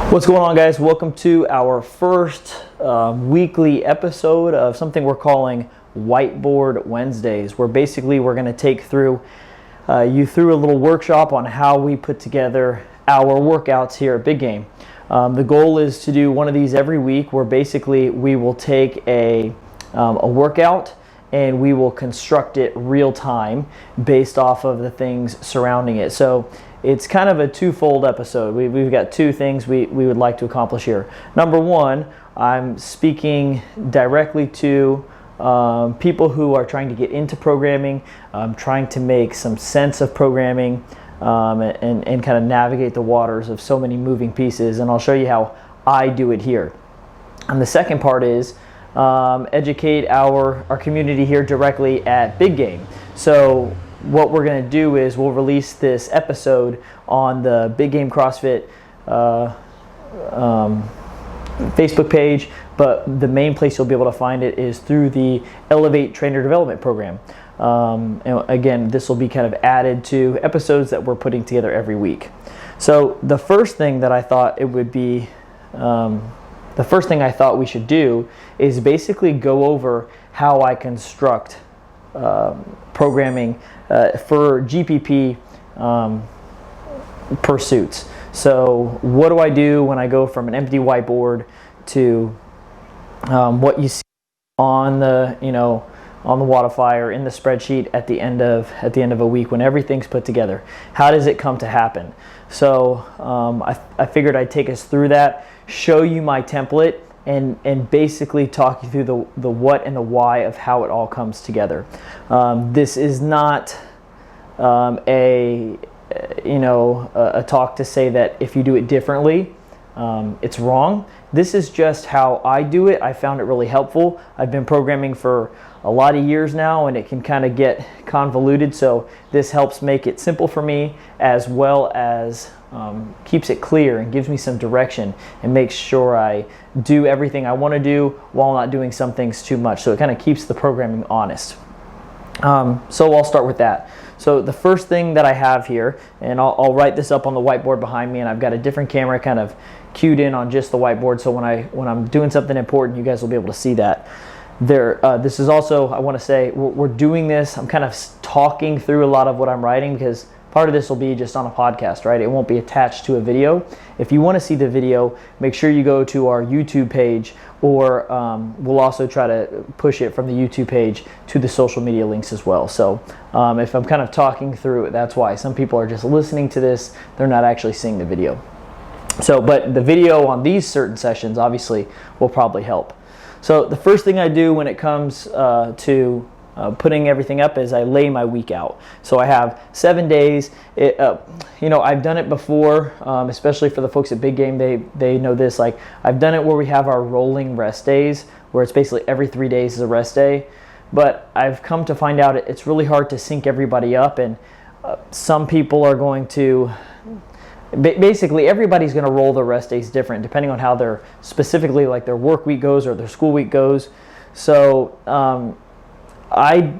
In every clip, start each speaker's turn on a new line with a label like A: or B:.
A: What's going on, guys? Welcome to our first weekly episode of something we're calling Whiteboard Wednesdays, where basically we're going to take through you through a little workshop on how we put together our workouts here at Big Game. The goal is to do one of these every week, where basically we will take a workout and we will construct it real time based off of the things surrounding it. So it's kind of a twofold episode. We've got two things we would like to accomplish here. Number one, I'm speaking directly to people who are trying to get into programming, trying to make some sense of programming, and kind of navigate the waters of so many moving pieces. And I'll show you how I do it here. And the second part is educate our community here directly at Big Game. So what we're going to do is we'll release this episode on the Big Game CrossFit Facebook page, but the main place you'll be able to find it is through the Elevate Trainer Development Program. And again, this will be kind of added to episodes that we're putting together every week. So the first thing that I thought we should do is basically go over how I construct programming for GPP pursuits. So what do I do when I go from an empty whiteboard to what you see on the Wodify in the spreadsheet at the end of a week when everything's put together? How does it come to happen? So I figured I'd take us through that, show you my template, and basically talk you through the what and the why of how it all comes together. This is not a talk to say that if you do it differently, it's wrong. This is just how I do it. I found it really helpful. I've been programming for a lot of years now, and it can kind of get convoluted, so this helps make it simple for me, as well as keeps it clear and gives me some direction and makes sure I do everything I want to do while not doing some things too much. So it kind of keeps the programming honest. So I'll start with that. So the first thing that I have here, and I'll write this up on the whiteboard behind me, and I've got a different camera kind of cued in on just the whiteboard, so when I'm doing something important, you guys will be able to see that. This is also, I want to say, we're doing this, I'm kind of talking through a lot of what I'm writing, because part of this will be just on a podcast, right? It won't be attached to a video. If you want to see the video, make sure you go to our YouTube page, or we'll also try to push it from the YouTube page to the social media links as well. So if I'm kind of talking through it, that's why. Some people are just listening to this, they're not actually seeing the video. So, but the video on these certain sessions obviously will probably help. So the first thing I do when it comes to putting everything up is I lay my week out. So I have 7 days. I've done it before, especially for the folks at Big Game. They know this. Like, I've done it where we have our rolling rest days, where it's basically every 3 days is a rest day. But I've come to find out it's really hard to sync everybody up, and some people are going to. Basically, everybody's going to roll their rest days different depending on how their specifically like their work week goes or their school week goes. So I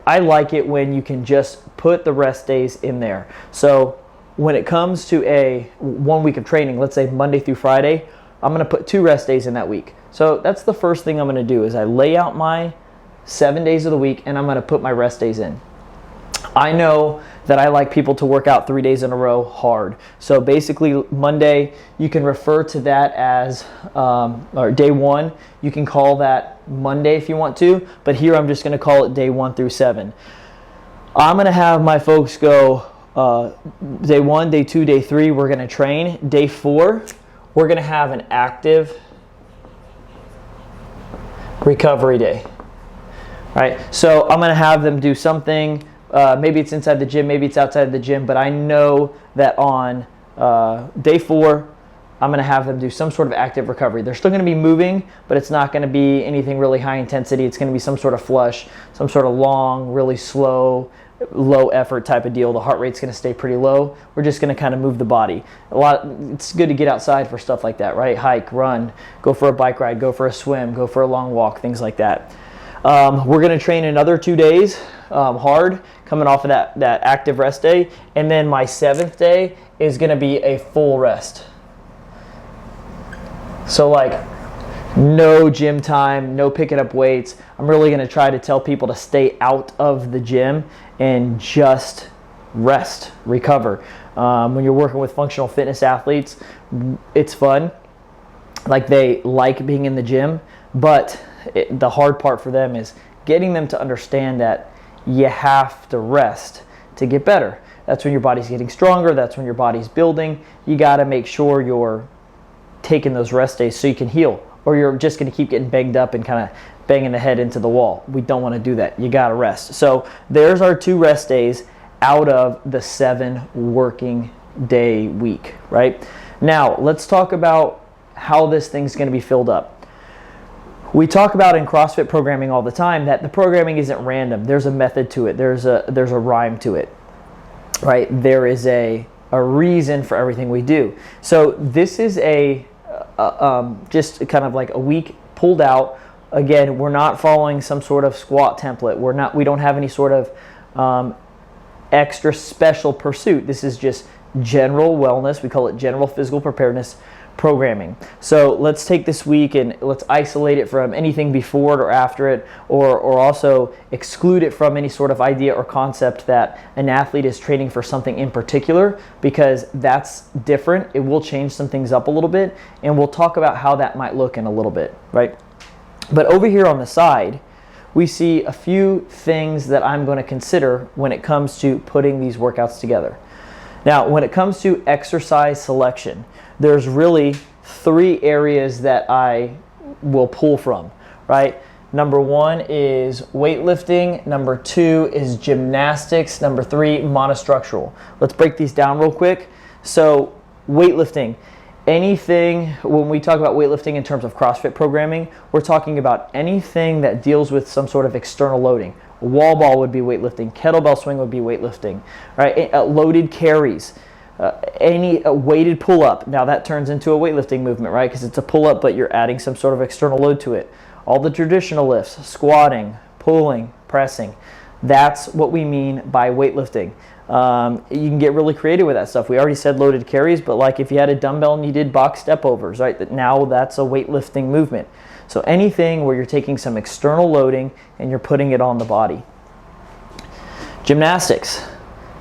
A: like it when you can just put the rest days in there. So when it comes to a 1 week of training, let's say Monday through Friday, I'm going to put 2 rest days in that week. So that's the first thing I'm going to do is I lay out my 7 days of the week, and I'm going to put my rest days in. I know that I like people to work out 3 days in a row hard. So basically Monday, you can refer to that as, or day 1, you can call that Monday if you want to, but here I'm just gonna call it day 1 through 7. I'm gonna have my folks go day 1, day 2, day 3, we're gonna train. Day 4, we're gonna have an active recovery day. All right, so I'm gonna have them do something. Maybe it's inside the gym, maybe it's outside the gym, but I know that on day 4, I'm going to have them do some sort of active recovery. They're still going to be moving, but it's not going to be anything really high intensity. It's going to be some sort of flush, some sort of long, really slow, low effort type of deal. The heart rate's going to stay pretty low. We're just going to kind of move the body. It's good to get outside for stuff like that, right? Hike, run, go for a bike ride, go for a swim, go for a long walk, things like that. We're going to train another 2 days hard, coming off of that active rest day, and then my 7th day is going to be a full rest. So like no gym time, no picking up weights. I'm really going to try to tell people to stay out of the gym and just rest, recover. When you're working with functional fitness athletes, it's fun. Like they like being in the gym, but the hard part for them is getting them to understand that you have to rest to get better. That's when your body's getting stronger. That's when your body's building. You got to make sure you're taking those rest days so you can heal, or you're just going to keep getting banged up and kind of banging the head into the wall. We don't want to do that. You got to rest. So there's our 2 rest days out of the 7 working day week, right? Now, let's talk about how this thing's going to be filled up. We talk about in CrossFit programming all the time that the programming isn't random. There's a method to it. There's a rhyme to it, right? There is a reason for everything we do. So this is just kind of like a week pulled out. Again, we're not following some sort of squat template. We don't have any sort of extra special pursuit. This is just general wellness. We call it general physical preparedness programming. So let's take this week and let's isolate it from anything before it or after it, or also exclude it from any sort of idea or concept that an athlete is training for something in particular, because that's different. It will change some things up a little bit, and we'll talk about how that might look in a little bit, right? But over here on the side, we see a few things that I'm going to consider when it comes to putting these workouts together. Now, when it comes to exercise selection, there's really 3 areas that I will pull from, right? Number 1 is weightlifting. Number 2 is gymnastics. Number 3, monostructural. Let's break these down real quick. So weightlifting. Anything, when we talk about weightlifting in terms of CrossFit programming, we're talking about anything that deals with some sort of external loading. Wall ball would be weightlifting. Kettlebell swing would be weightlifting, right? Loaded carries. Any weighted pull-up. Now that turns into a weightlifting movement, right? Because it's a pull-up, but you're adding some sort of external load to it. All the traditional lifts, squatting, pulling, pressing. That's what we mean by weightlifting. You can get really creative with that stuff. We already said loaded carries, but like if you had a dumbbell and you did box step overs, right? Now that's a weightlifting movement. So anything where you're taking some external loading and you're putting it on the body. Gymnastics.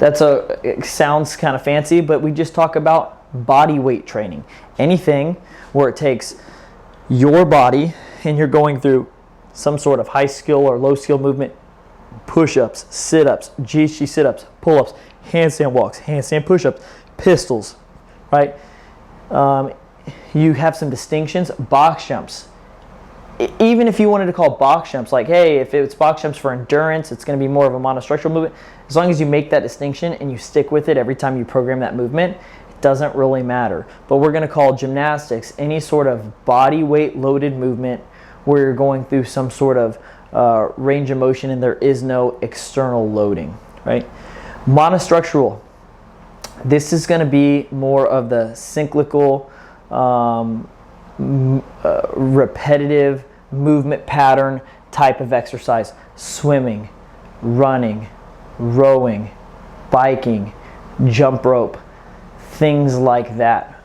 A: It sounds kind of fancy, but we just talk about body weight training. Anything where it takes your body and you're going through some sort of high skill or low skill movement, push-ups, sit-ups, GHD sit-ups, pull-ups, handstand walks, handstand push-ups, pistols, right? You have some distinctions. Box jumps. Even if you wanted to call box jumps, like, hey, if it's box jumps for endurance, it's going to be more of a monostructural movement. As long as you make that distinction and you stick with it every time you program that movement, it doesn't really matter. But we're going to call gymnastics any sort of body weight loaded movement where you're going through some sort of range of motion and there is no external loading, right? Monostructural. This is going to be more of the cyclical, repetitive movement pattern type of exercise. Swimming, running, rowing, biking, jump rope, things like that.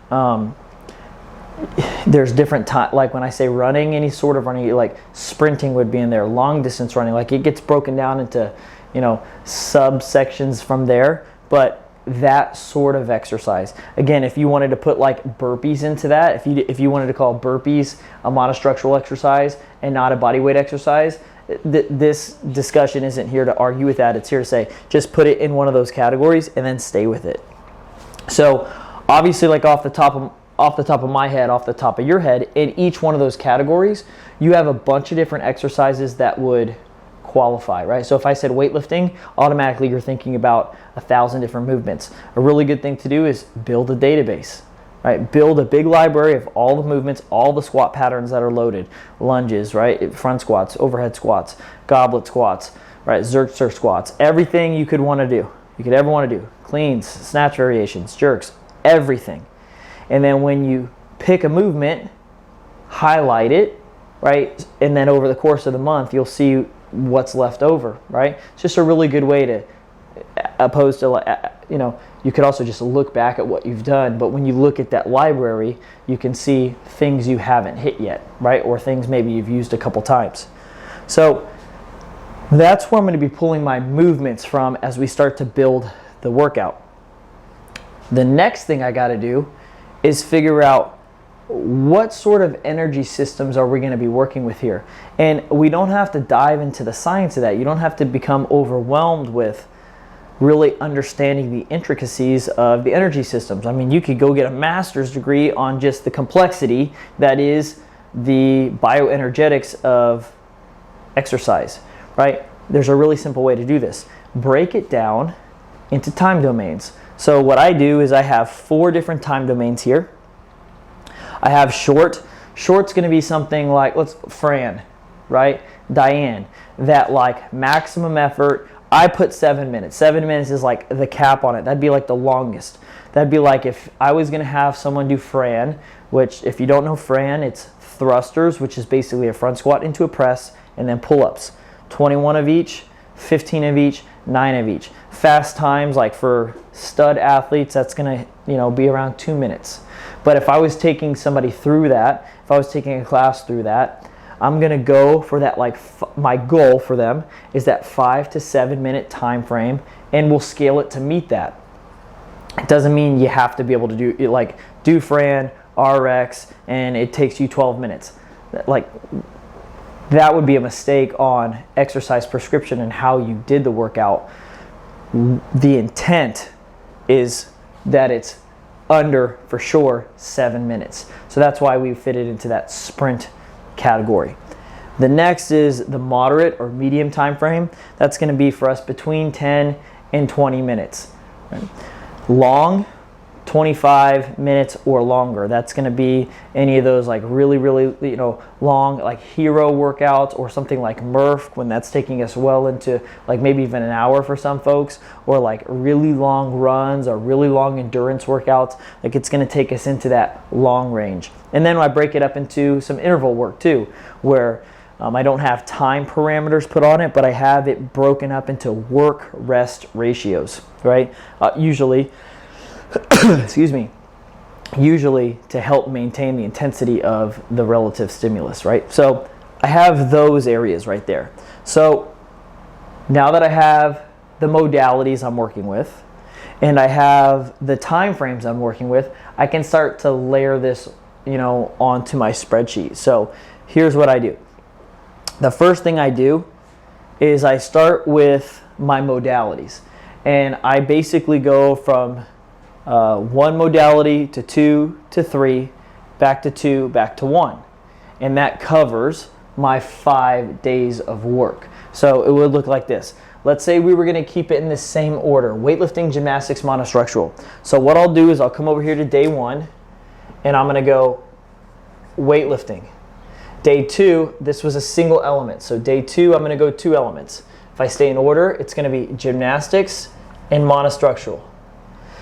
A: There's different types, like when I say running, any sort of running, like sprinting would be in there, long distance running, like it gets broken down into, subsections from there, but that sort of exercise. Again, if you wanted to put like burpees into that, if you wanted to call burpees a monostructural exercise and not a bodyweight exercise, this discussion isn't here to argue with that. It's here to say just put it in one of those categories and then stay with it. So obviously, like off the top of my head, off the top of your head, in each one of those categories, you have a bunch of different exercises that would qualify, right? So if I said weightlifting, automatically you're thinking about 1,000 different movements. A really good thing to do is build a database, right? Build a big library of all the movements, all the squat patterns that are loaded, lunges, right? Front squats, overhead squats, goblet squats, right? Zercher squats, everything you could ever want to do, cleans, snatch variations, jerks, everything. And then when you pick a movement, highlight it, right? And then over the course of the month, you'll see what's left over, right? It's just a really good way to, opposed to you could also just look back at what you've done, but when you look at that library, you can see things you haven't hit yet, right? Or things maybe you've used a couple times. So that's where I'm going to be pulling my movements from as we start to build the workout. The next thing I got to do is figure out what sort of energy systems are we going to be working with here. And we don't have to dive into the science of that. You don't have to become overwhelmed with really understanding the intricacies of the energy systems. I mean, you could go get a master's degree on just the complexity that is the bioenergetics of exercise, right? There's a really simple way to do this. Break it down into time domains. So what I do is I have 4 different time domains here. I have short. Short's going to be something like, Fran, right? Diane, that like maximum effort. I put 7 minutes. 7 minutes is like the cap on it. That'd be like the longest. That'd be like if I was going to have someone do Fran, which if you don't know Fran, it's thrusters, which is basically a front squat into a press, and then pull-ups. 21 of each, 15 of each, 9 of each. Fast times, like for stud athletes, that's going to be around 2 minutes. But if I was taking somebody through that, if I was taking a class through that, I'm going to go for that, like my goal for them is that 5 to 7 minute time frame, and we'll scale it to meet that. It doesn't mean you have to be able to do Fran, RX, and it takes you 12 minutes. Like, that would be a mistake on exercise prescription and how you did the workout. The intent is that it's under, for sure, 7 minutes. So that's why we fit it into that sprint category. The next is the moderate or medium time frame. That's going to be for us between 10 and 20 minutes. Right? Long, 25 minutes or longer. That's going to be any of those like really long like hero workouts, or something like Murph, when that's taking us well into like maybe even an hour for some folks, or like really long runs or really long endurance workouts. Like, it's going to take us into that long range. And then I break it up into some interval work too, where I don't have time parameters put on it, but I have it broken up into work-rest ratios, right? Usually to help maintain the intensity of the relative stimulus, right? So I have those areas right there. So now that I have the modalities I'm working with, and I have the time frames I'm working with, I can start to layer this, onto my spreadsheet. So here's what I do. The first thing I do is I start with my modalities, and I basically go from 1 modality to 2 to 3, back to 2, back to 1. And that covers my 5 days of work. So it would look like this. Let's say we were going to keep it in the same order: weightlifting, gymnastics, monostructural. So what I'll do is I'll come over here to day 1, and I'm going to go weightlifting. Day 2, this was a single element. So day 2, I'm going to go 2 elements. If I stay in order, it's going to be gymnastics and monostructural.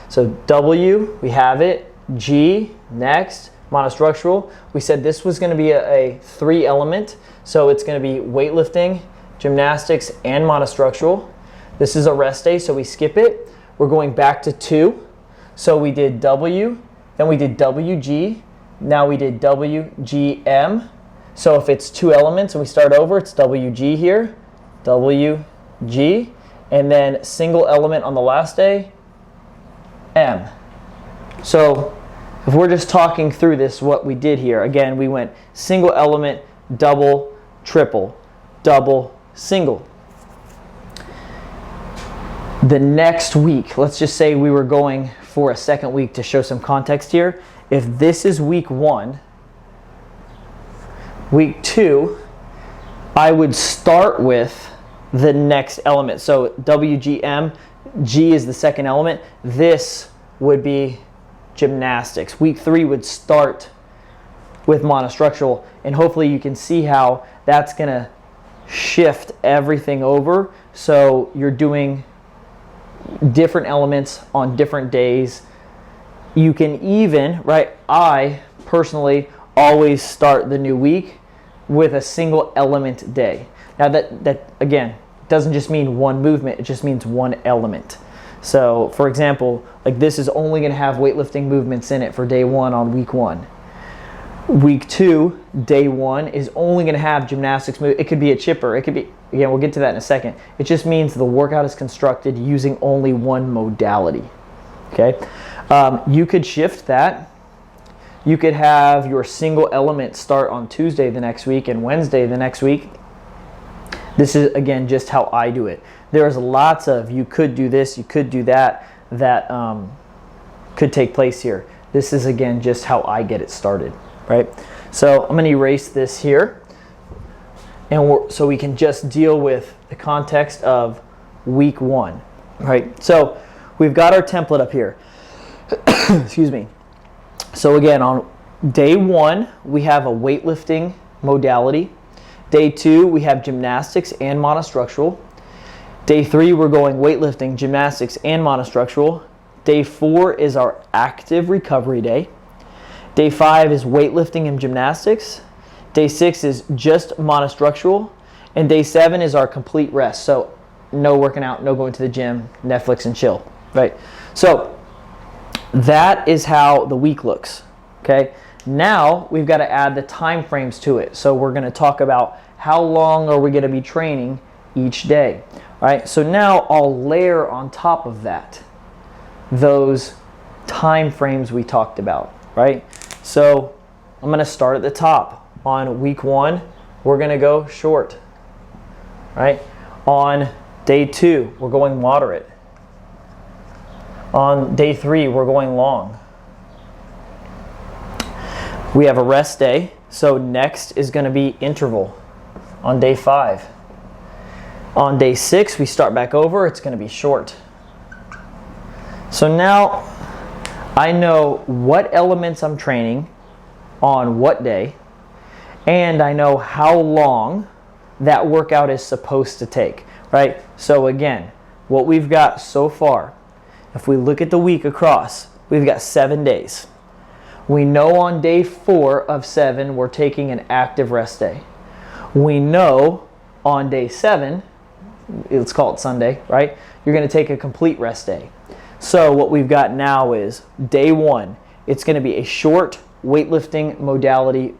A: So W, we have it. G, next, monostructural. We said this was going to be a 3 element. So it's going to be weightlifting, gymnastics, and monostructural. This is a rest day, so we skip it. We're going back to 2. So we did W, then we did WG, now we did WGM. So if it's 2 elements and we start over, it's WG here, WG, and then single element on the last day, M. So if we're just talking through this, what we did here, again, we went single element, double, triple, double, single. The next week, let's just say we were going for a second week to show some context here. If this is week 1, week 2, I would start with the next element. So WGM, G is the second element. This would be gymnastics. Week 3 would start with monostructural, and hopefully you can see how that's going to shift everything over. So you're doing different elements on different days. You can even, right, I personally always start the new week with a single element day. Now that again, doesn't just mean one movement, it just means one element. So for example, like this is only going to have weightlifting movements in it for day 1 on week 1. Week 2, day 1 is only going to have gymnastics move. It could be a chipper. It could be, again, we'll get to that in a second. It just means the workout is constructed using only one modality. Okay, you could shift that. You could have your single element start on Tuesday the next week and Wednesday the next week. This is, again, just how I do it. There's lots of, you could do this, you could do that, that could take place here. This is, again, just how I get it started, right? So I'm going to erase this here, and so we can just deal with the context of week 1, right? So we've got our template up here. Excuse me. So again, on day 1, we have a weightlifting modality. Day 2, we have gymnastics and monostructural. Day 3, we're going weightlifting, gymnastics, and monostructural. Day 4 is our active recovery day. Day 5 is weightlifting and gymnastics. Day 6 is just monostructural. And day 7 is our complete rest. So no working out, no going to the gym, Netflix and chill, right? So that is how the week looks, okay? Now we've got to add the time frames to it. So we're going to talk about how long are we going to be training each day, right? So now I'll layer on top of that those time frames we talked about, right? So I'm going to start at the top. On week 1, we're going to go short, right? On day 2, we're going moderate. On day 3, we're going long. We have a rest day, so next is going to be interval on day 5. On day 6, we start back over, it's going to be short. So now I know what elements I'm training on what day, and I know how long that workout is supposed to take, right? So again, what we've got so far, if we look at the week across, we've got 7 days. We know on day 4 of 7, we're taking an active rest day. We know on day 7, let's call it Sunday, right? You're going to take a complete rest day. So what we've got now is day 1, it's going to be a short weightlifting modality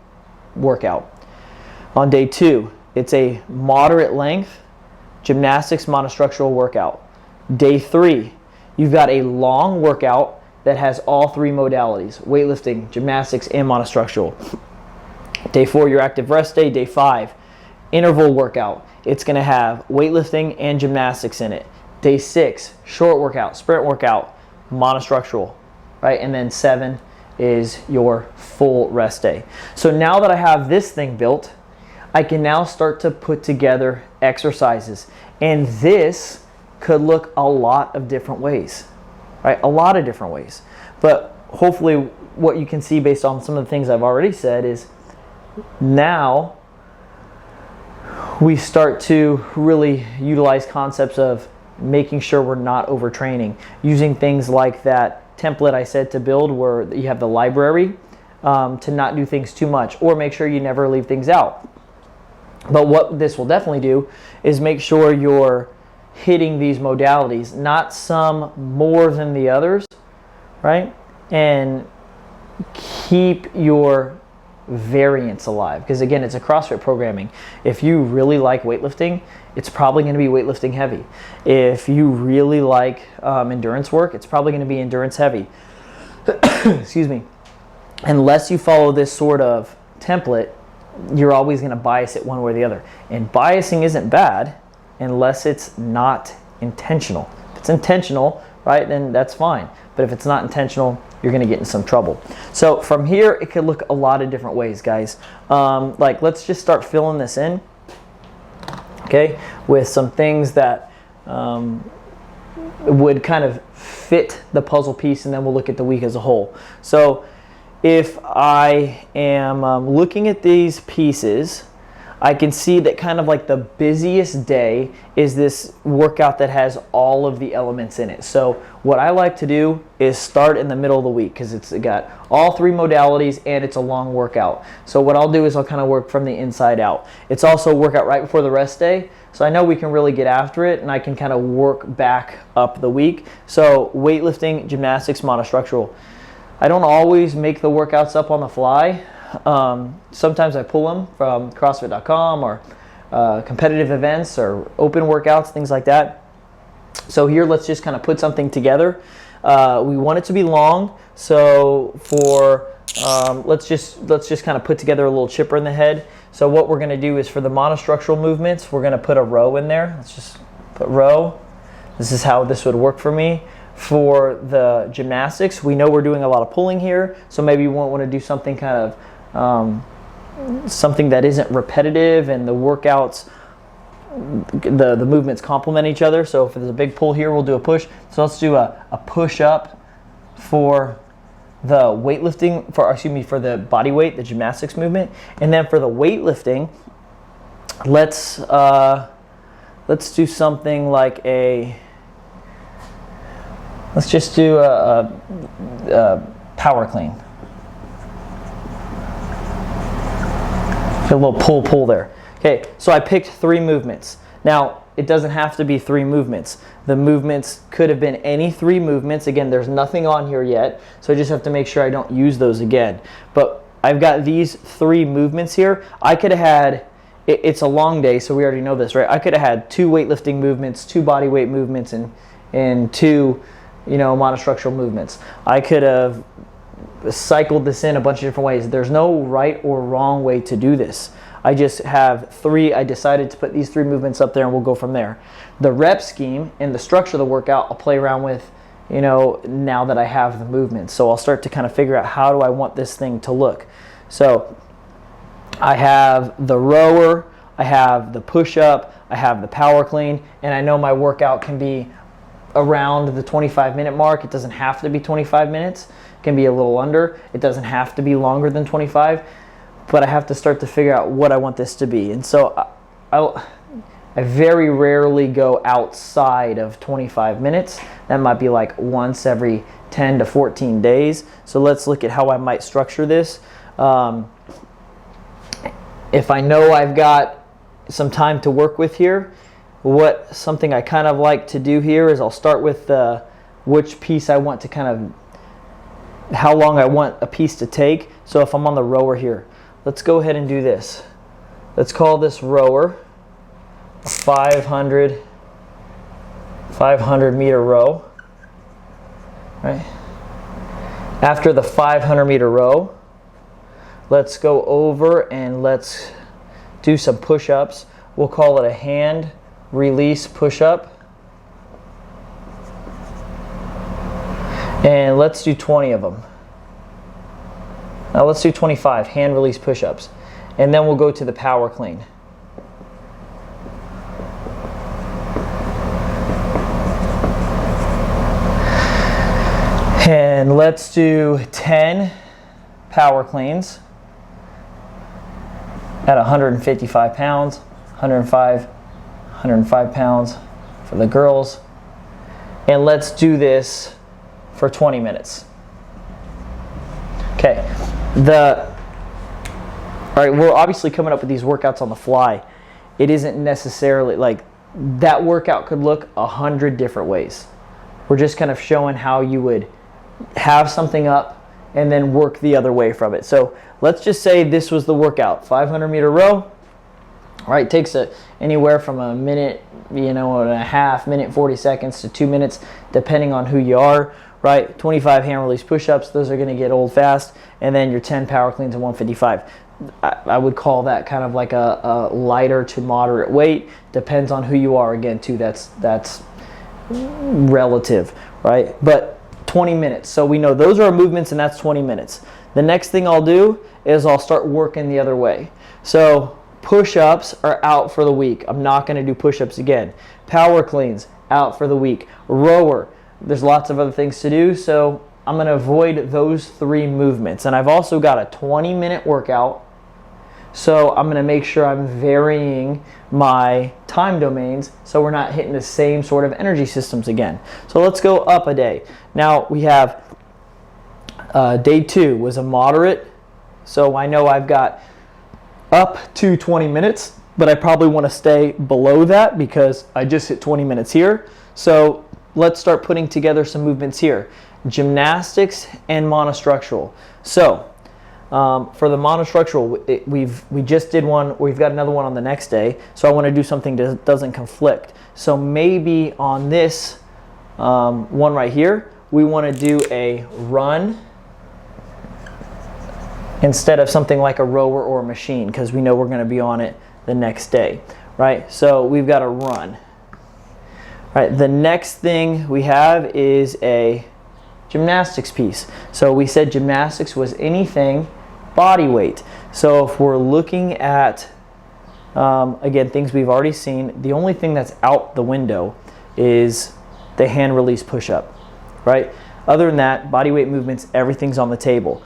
A: workout. On day 2, it's a moderate length gymnastics monostructural workout. Day 3, you've got a long workout that has all 3 modalities, weightlifting, gymnastics, and monostructural. Day 4, your active rest day. Day 5, interval workout. It's going to have weightlifting and gymnastics in it. Day 6, short workout, sprint workout, monostructural, right? And then 7 is your full rest day. So now that I have this thing built, I can now start to put together exercises. And this could look a lot of different ways, right? A lot of different ways. But hopefully what you can see based on some of the things I've already said is now we start to really utilize concepts of making sure we're not overtraining, using things like that template I said to build where you have the library to not do things too much, or make sure you never leave things out. But what this will definitely do is make sure you're hitting these modalities, not some more than the others, right? And keep your variance alive, because again, it's a CrossFit programming. If you really like weightlifting, it's probably going to be weightlifting heavy. If you really like endurance work, it's probably going to be endurance heavy. Excuse me. Unless you follow this sort of template, you're always going to bias it one way or the other. And biasing isn't bad unless it's not intentional. If it's intentional, right, then that's fine. But if it's not intentional, you're going to get in some trouble. So from here, it could look a lot of different ways, guys. Like, let's just start filling this in, okay, with some things that would kind of fit the puzzle piece, and then we'll look at the week as a whole. So if I am looking at these pieces, I can see that kind of like the busiest day is this workout that has all of the elements in it. So what I like to do is start in the middle of the week because it's got all 3 modalities and it's a long workout. So what I'll do is I'll kind of work from the inside out. It's also a workout right before the rest day. So I know we can really get after it, and I can kind of work back up the week. So weightlifting, gymnastics, monostructural. I don't always make the workouts up on the fly. Sometimes I pull them from CrossFit.com or competitive events or open workouts, things like that. So here, let's just kind of put something together. We want it to be long, so for let's just kind of put together a little chipper in the head. So what we're going to do is, for the monostructural movements, we're going to put a row in there. Let's just put row. This is how this would work for me. For the gymnastics, we know we're doing a lot of pulling here, so maybe you won't want to do something kind of something that isn't repetitive, and the workouts, the movements complement each other. So if there's a big pull here, we'll do a push. So let's do a push up for the weightlifting, for the body weight, the gymnastics movement. And then for the weightlifting, let's do something like let's just do a power clean. A little pull there. Okay, so I picked 3 movements. Now, it doesn't have to be 3 movements. The movements could have been any 3 movements. Again, there's nothing on here yet, so I just have to make sure I don't use those again. But I've got these 3 movements here. I could have had, it's a long day, so we already know this, right? I could have had 2 weightlifting movements, 2 body weight movements, and 2, monostructural movements. I could have cycled this in a bunch of different ways. There's no right or wrong way to do this. I just have 3. I decided to put these 3 movements up there, and we'll go from there. The rep scheme and the structure of the workout I'll play around with, now that I have the movements. So I'll start to kind of figure out, how do I want this thing to look? So I have the rower, I have the push-up, I have the power clean, and I know my workout can be around the 25-minute mark. It doesn't have to be 25 minutes. It can be a little under. It doesn't have to be longer than 25. But I have to start to figure out what I want this to be. And so I very rarely go outside of 25 minutes. That might be like once every 10 to 14 days. So let's look at how I might structure this. If I know I've got some time to work with here, something I kind of like to do here is I'll start with which piece I want to how long I want a piece to take. So if I'm on the rower here, let's go ahead and do this. Let's call this rower a 500 meter row. Right? After the 500 meter row, let's go over and let's do some push-ups. We'll call it a hand release push-up. And let's do 20 of them. Now let's do 25 hand release push-ups. And then we'll go to the power clean. And let's do 10 power cleans at 155 pounds, 105 pounds for the girls. And let's do this for 20 minutes. Okay, all right, we're obviously coming up with these workouts on the fly. It isn't necessarily like that workout could look 100 different ways. We're just kind of showing how you would have something up and then work the other way from it. So let's just say this was the workout, 500 meter row. All right, takes anywhere from a minute, and a half, minute 40 seconds to 2 minutes, depending on who you are. Right, 25 hand release push-ups, those are going to get old fast, and then your 10 power cleans at 155. I would call that kind of like a lighter to moderate weight. Depends on who you are, again, too. That's relative, right? But 20 minutes. So we know those are our movements, and that's 20 minutes. The next thing I'll do is I'll start working the other way. So push-ups are out for the week. I'm not going to do push-ups again. Power cleans, out for the week. Rower. There's lots of other things to do, so I'm going to avoid those 3 movements. And I've also got a 20-minute workout, so I'm going to make sure I'm varying my time domains so we're not hitting the same sort of energy systems again. So let's go up a day. Now we have day 2 was a moderate, so I know I've got up to 20 minutes. but I probably want to stay below that because I just hit 20 minutes here. So let's start putting together some movements here. Gymnastics and monostructural. So for the monostructural, we just did one, we've got another one on the next day, so I want to do something that doesn't conflict. So maybe on this one right here, we want to do a run instead of something like a rower or a machine, because we know we're going to be on it the next day, right? So we've got a run. All right, the next thing we have is a gymnastics piece. So we said gymnastics was anything body weight. So if we're looking at, again, things we've already seen, the only thing that's out the window is the hand release push-up, right? Other than that, body weight movements, everything's on the table.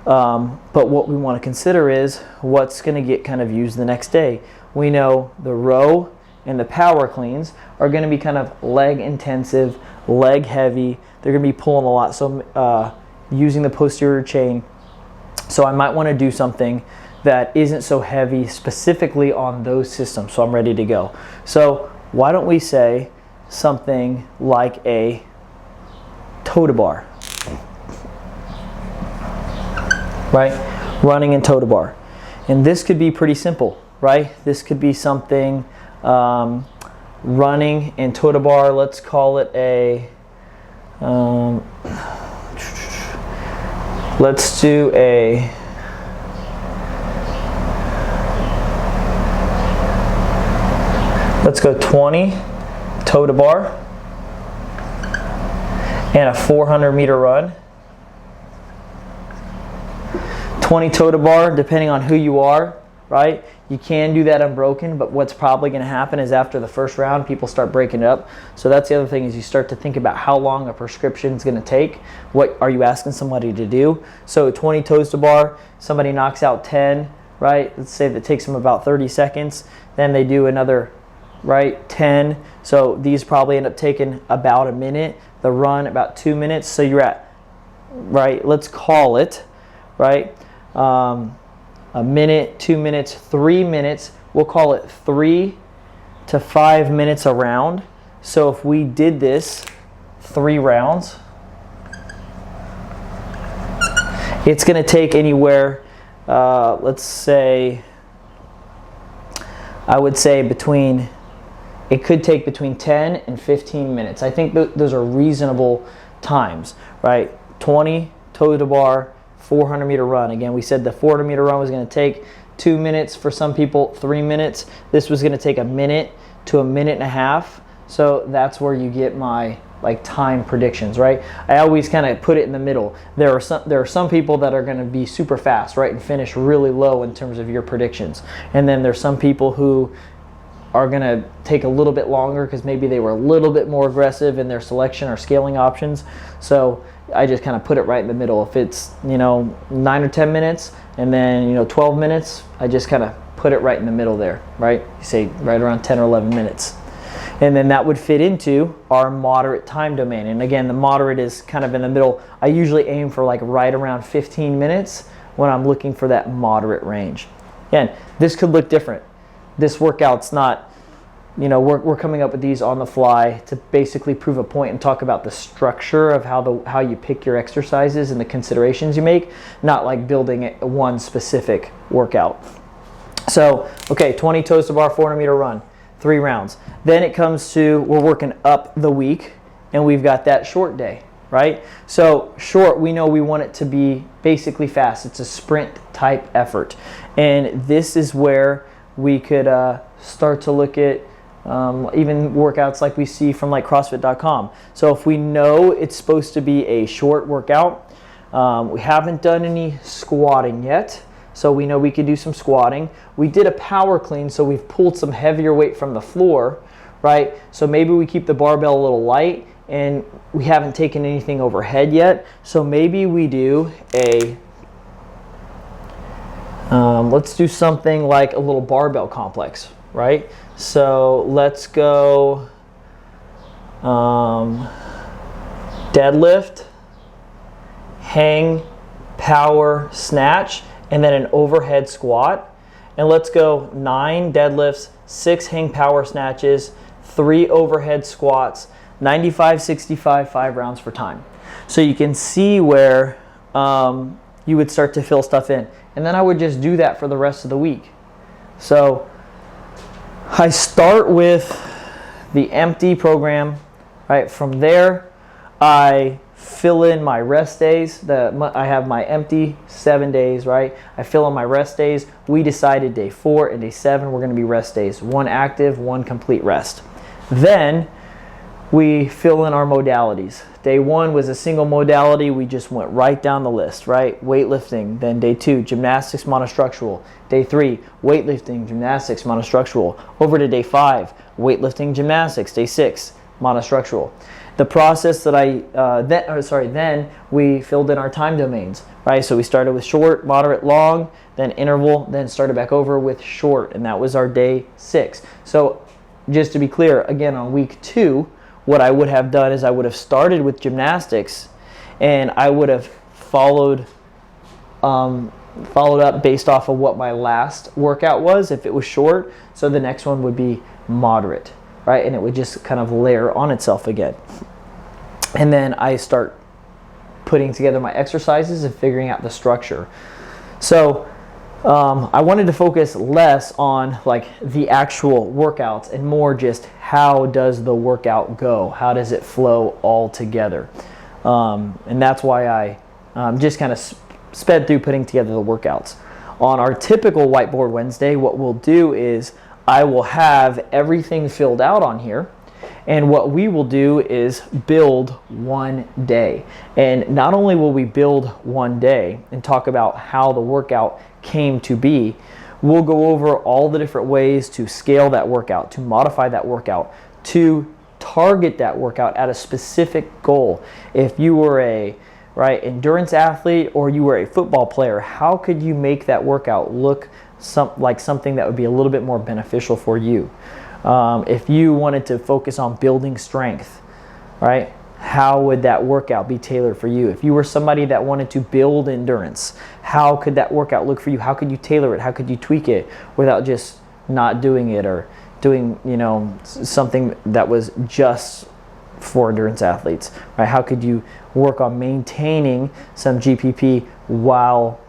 A: But what we want to consider is what's going to get kind of used the next day. We know the row and the power cleans are going to be kind of leg intensive, leg heavy. They're going to be pulling a lot, so using the posterior chain. So I might want to do something that isn't so heavy specifically on those systems, so I'm ready to go. So why don't we say something like a toe to bar, right? Running and toe to bar. And this could be pretty simple, right? This could be something running and toe to bar. Let's call it a let's do a let's go 20 toe to bar and a 400-meter run. 20 toe to bar, depending on who you are, right? You can do that unbroken, but what's probably going to happen is after the first round, people start breaking it up. So that's the other thing, is you start to think about how long a prescription is going to take. What are you asking somebody to do? So 20 toes to bar, somebody knocks out 10, right? Let's say that takes them about 30 seconds. Then they do another, right, 10. So these probably end up taking about a minute. The run about 2 minutes. So you're at, right, let's call it, right, a minute, 2 minutes, 3 minutes. We'll call it 3 to 5 minutes a round. So if we did this 3 rounds, it's going to take anywhere, let's say, I would say it could take between 10 and 15 minutes. I think those are reasonable times, right? 20 toe to bar, 400-meter run. Again, we said the 400-meter run was going to take 2 minutes for some people, 3 minutes. This was going to take a minute to a minute and a half. So that's where you get my time predictions, right? I always kind of put it in the middle. There are some people that are going to be super fast, right, and finish really low in terms of your predictions. And then there's some people who are going to take a little bit longer because maybe they were a little bit more aggressive in their selection or scaling options. So I just kind of put it right in the middle. If it's 9 or 10 minutes and then 12 minutes, I just kind of put it right in the middle there, right? You say right around 10 or 11 minutes. And then that would fit into our moderate time domain. And again, the moderate is kind of in the middle. I usually aim for right around 15 minutes when I'm looking for that moderate range. Again, this could look different. This workout's not, we're coming up with these on the fly to basically prove a point and talk about the structure of how you pick your exercises and the considerations you make, not like building one specific workout. So, okay, 20 toes to bar, 400-meter run, 3 rounds. Then it comes to, we're working up the week, and we've got that short day, right? So short, we know we want it to be basically fast. It's a sprint type effort. And this is where we could start to look at even workouts like we see from CrossFit.com. So if we know it's supposed to be a short workout, we haven't done any squatting yet, so we know we could do some squatting. We did a power clean, so we've pulled some heavier weight from the floor, right? So maybe we keep the barbell a little light, and we haven't taken anything overhead yet, so maybe we do a let's do something like a little barbell complex, right? So let's go deadlift, hang, power, snatch, and then an overhead squat. and let's go 9 deadlifts, 6 hang power snatches, 3 overhead squats, 95, 65, 5 rounds for time. So you can see where you would start to fill stuff in. And then I would just do that for the rest of the week. So I start with the empty program, right? From there, I fill in my rest days. I have my empty 7 days, right? I fill in my rest days. We decided day 4 and day 7 were going to be rest days. 1 active, 1 complete rest. Then we fill in our modalities. Day 1 was a single modality. We just went right down the list, right? Weightlifting. Then day 2, gymnastics, monostructural. Day 3, weightlifting, gymnastics, monostructural. Over to day 5, weightlifting, gymnastics. Day 6, monostructural. The process that then we filled in our time domains, right? So we started with short, moderate, long, then interval, then started back over with short, and that was our day 6. So just to be clear, again, on week 2, what I would have done is I would have started with gymnastics, and I would have followed up based off of what my last workout was, if it was short. So the next one would be moderate, right? And it would just kind of layer on itself again. And then I start putting together my exercises and figuring out the structure. So I wanted to focus less on like the actual workouts and more just how does the workout go? How does it flow all together? And that's why I just kind of sped through putting together the workouts. On our typical Whiteboard Wednesday, what we'll do is I will have everything filled out on here. And what we will do is build one day. And not only will we build one day and talk about how the workout came to be, we'll go over all the different ways to scale that workout, to modify that workout, to target that workout at a specific goal. If you were a endurance athlete or you were a football player, how could you make that workout look like something that would be a little bit more beneficial for you? If you wanted to focus on building strength, right? How would that workout be tailored for you? If you were somebody that wanted to build endurance, how could that workout look for you? How could you tailor it? How could you tweak it without just not doing it or doing, something that was just for endurance athletes, right? How could you work on maintaining some GPP while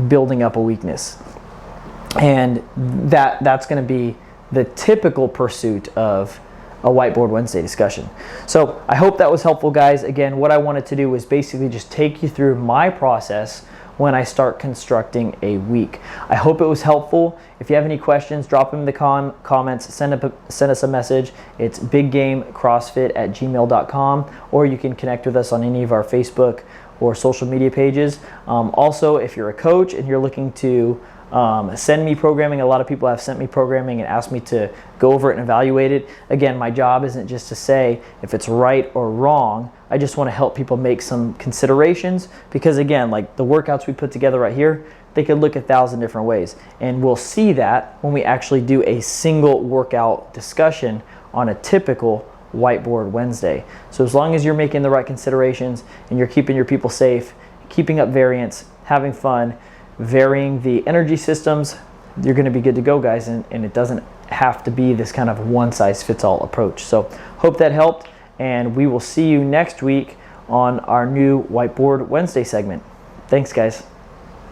A: building up a weakness? And that's going to be the typical pursuit of a Whiteboard Wednesday discussion. So I hope that was helpful, guys. Again, what I wanted to do was basically just take you through my process when I start constructing a week. I hope it was helpful. If you have any questions, drop them in the comments, send us a message. It's biggamecrossfit@gmail.com, or you can connect with us on any of our Facebook or social media pages. Also, if you're a coach and you're looking to send me programming, a lot of people have sent me programming and asked me to go over it and evaluate it. Again, my job isn't just to say if it's right or wrong. I just want to help people make some considerations, because again, like the workouts we put together right here, they could look 1,000 different ways, and we'll see that when we actually do a single workout discussion on a typical Whiteboard Wednesday. So as long as you're making the right considerations and you're keeping your people safe, keeping up variance, having fun, varying the energy systems, you're going to be good to go, guys, and it doesn't have to be this kind of one-size-fits-all approach. So hope that helped, and we will see you next week on our new Whiteboard Wednesday segment. Thanks, guys.